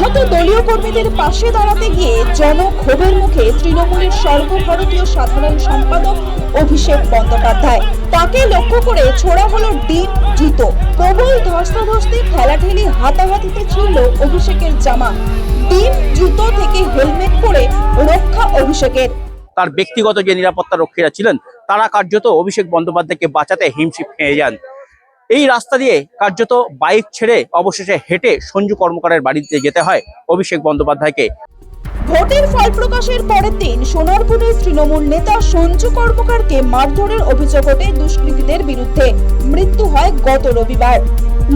নিহত দলীয় কর্মীদের পাশে দাঁড়াতে গিয়ে জনক্ষোভের মুখে তৃণমূলের সর্বভারতীয় সাধারণ সম্পাদক অভিষেক বন্দ্যোপাধ্যায়। তাকে লক্ষ্য করে ছোড়া হলো ডিম, জুতো। প্রবল ধস্তাধস্তি, ঠেলাঠেলি, হাতাহাতিতে ছিল অভিষেকের জামা। ডিম, জুতো থেকে হেলমেট পরে রক্ষা অভিষেকের। তার ব্যক্তিগত যে নিরাপত্তা রক্ষীরা ছিলেন তারা কার্যত অভিষেক বন্দ্যোপাধ্যায়কে বাঁচাতে হিমশিম খেয়ে যান। এই রাস্তা দিয়ে কার্যত বাইক ছেড়ে অবশেষে হেঁটে সঞ্জু কর্মকারের বাড়িতে যেতে হয় অভিষেক বন্দ্যোপাধ্যায়কে। ভোটের ফল প্রকাশের পরের দিন সোনারপুরের তৃণমূল নেতা সঞ্জু কর্মকারকে মারধরের অভিযোগ ওঠে দুষ্কৃতীদের বিরুদ্ধে। মৃত্যু হয় গত রবিবার।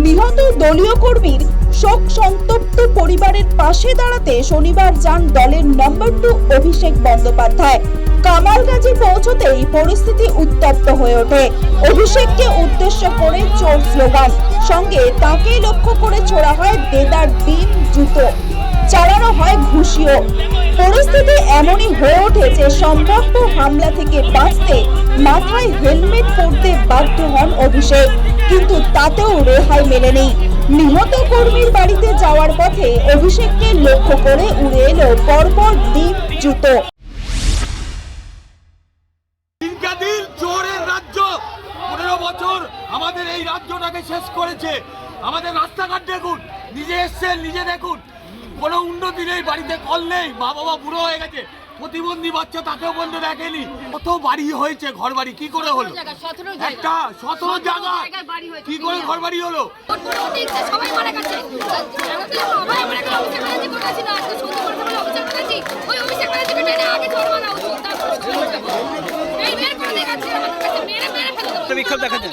নিহত দলীয় কর্মীর শোক সন্তপ্ত পরিবারের পাশে দাঁড়াতে শনিবার যান দলের নম্বর 2 অভিষেক বন্দ্যোপাধ্যায়। কামালগাজী পৌঁছতেই পরিস্থিতি উত্তপ্ত হয়ে ওঠে। অভিষেককে উদ্দেশ্য করে চোর স্লোগান, সঙ্গে তাকে লক্ষ্য করে ছোড়া হয় দেদার ডিম, জুতো, চালানো হয় ঘুষিও। পরিস্থিতি এমনই হয়ে ওঠে যে সম্ভাব্য হামলা থেকে বাঁচতে মাথায় হেলমেট পরতে বাধ্য হন অভিষেক, কিন্তু তাতেও রেহাই মেলেনি। নিহত কর্মীর বাড়িতে যাওয়ার পথে অভিষেককে লক্ষ্য করে উড়ে এলো পরপর ডিম, জুতো। চোরের রাজ্য 15 বছর আমাদের এই রাজ্যটাকে শেষ করেছে। আমাদের রাস্তাঘাট দেখুন, নিজে এসছেন, নিজে দেখুন, কোনো উন্নতি নেই, বাড়িতে কল নেই, মা বাবা বুড়ো হয়ে গেছে, প্রতিবন্ধী বাচ্চা তাকেও বন্ধ দেখেনি। কত বাড়ি হয়েছে, ঘর বাড়ি কি করে হলো? একটা 17 জায়গা কি করে ঘর বাড়ি হলো? বিক্ষোভ দেখাচ্ছে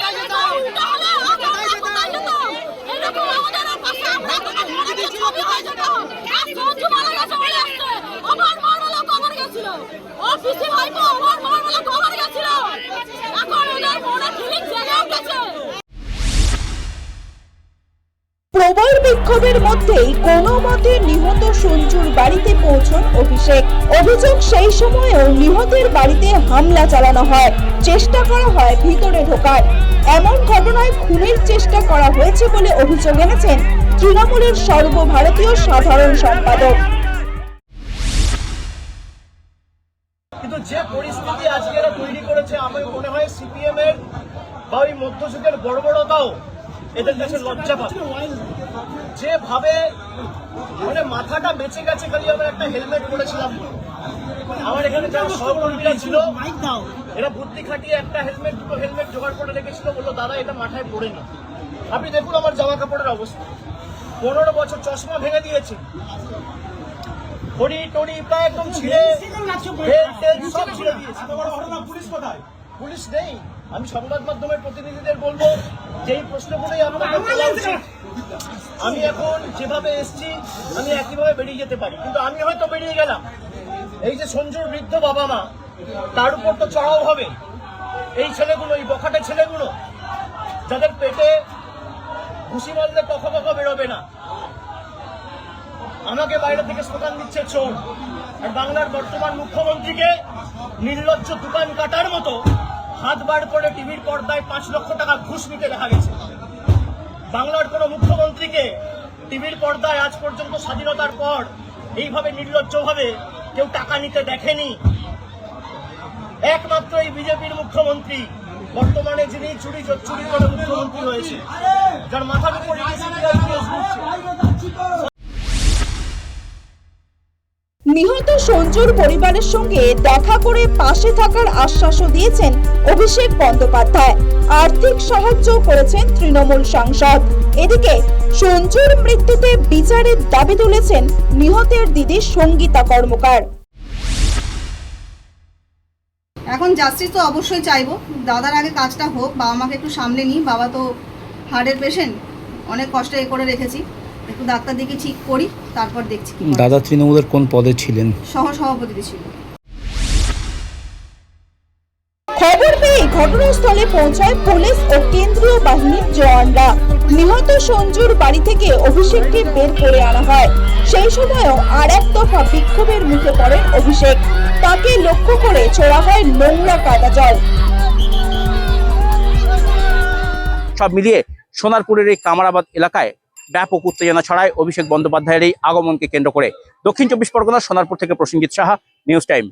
প্রবল বিক্ষোভের মধ্যেই কোনো মতে নিহত সঞ্জুর বাড়িতে পৌঁছন অভিষেক। অভিযোগ সেই সময়েও নিহতের বাড়িতে হামলা চালানো হয়, চেষ্টা করা হয় ভিতরে ঢোকার। এমন ঘটনায় খুনের চেষ্টা করা হয়েছে বলে অভিযোগ এনেছেন তৃণমূলের সর্বভারতীয় সাধারণ সম্পাদক। কিন্তু যে পরিস্থিতি আজকে এরা তৈরি করেছে, আমার মনে হয় সিপিএম এর বা ওই মধ্যযুগের বর্বরতাও এদের কাছে লজ্জা পাবে। যেভাবে মানে মাথাটা বেঁচে গেছে, খালি আমরা একটা হেলমেট পরেছিলাম। আমার এখানে যারা সহকর্মীরা ছিল এরা বুদ্ধি খাটিয়ে একটা হেলমেট, দুটো হেলমেট জোগাড় করে রেখেছিল, বললো দাদা এটা মাথায় পড়ে নি। আপনি দেখুন আমার জামা কাপড়ের অবস্থা, 15 বছর চশমা ভেঙে দিয়েছে, ঘড়ি টড়ি প্রায় একদম ছিঁড়ে সব ছিঁড়ে দিয়েছে। পুলিশ নেই। আমি সংবাদ মাধ্যমের প্রতিনিধিদের বলবো যে এই প্রশ্নগুলোই আপনাদের বলা উচিত। আমি এখন যেভাবে এসছি আমি একইভাবে বেরিয়ে যেতে পারি, কিন্তু আমি হয়তো বেরিয়ে গেলাম, এই যে সঞ্জুর বৃদ্ধ বাবা মা তার উপর তো চড়াও হবে। এই ছেলেগুলো, এই বখাটে ছেলেগুলো যাদের পেটে ঘুষি মারলে কখা কখা বেরোবে না, আমাকে বাইরে থেকে স্লোগান দিচ্ছে চোর। আর বাংলার বর্তমান মুখ্যমন্ত্রীকে নির্লজ্জ দোকান কাটার মতো হাত বার করে টিভির পর্দায় 5 লক্ষ টাকা ঘুষ নিতে দেখা গেছে। বাংলার কোন মুখ্যমন্ত্রীকে টিভির পর্দায় আজ পর্যন্ত স্বাধীনতার পর এইভাবে নির্লজ্জভাবে কেউ টাকা নিতে দেখেনি। একমাত্র এই বিজেপির মুখ্যমন্ত্রী বর্তমানে যিনি চুরি করে মুখ্যমন্ত্রী হয়েছে, যার মাথার উপর নিহত সঞ্জুর পরিবারের সঙ্গে দেখা করে পাশে থাকার আশ্বাসও দিয়েছেন অভিষেক বন্দ্যোপাধ্যায়। আর্থিক সাহায্য করেছেন তৃণমূল সাংসদ। এদিকে সঞ্জুর মৃত্যুতে বিচারের দাবি তুলেছেন নিহতের দিদি সঙ্গীতা কর্মকার। এখন জাস্টিস তো অবশ্যই চাইবো, দাদার আগে কাজটা হোক, বাবা মাকে একটু সামলে নিই। বাবা তো হার্টের পেশেন্ট, অনেক কষ্ট করে রেখেছি, একটু ডাক্তার দেখে ঠিক করি, তারপর দেখছি। দাদা তৃণমূলের কোন পদে ছিলেন? সহসভাপতি ছিল। খবর পেয়ে ঘটনাস্থলে পৌঁছায় পুলিশ ও কেন্দ্রীয় বাহিনীর জওয়ানরা। নিহত সঞ্জুর বাড়ি থেকে অভিষেককে বের করে আনা হয়। সেই সময়ও আর এক দফা বিক্ষোভের মুখে পড়েন অভিষেক। তাকে লক্ষ্য করে ছোড়া হয় নোংরা কাদা জল। সব মিলিয়ে সোনারপুরের এই কামারাবাদ এলাকায় ব্যাপক উত্তেজনা ছড়ায় অভিষেক বন্দ্যোপাধ্যায়ের এই আগমনকে কেন্দ্র করে। দক্ষিণ 24 পরগনার সোনারপুর থেকে প্রসেনজিৎ সাহা, নিউজ টাইম।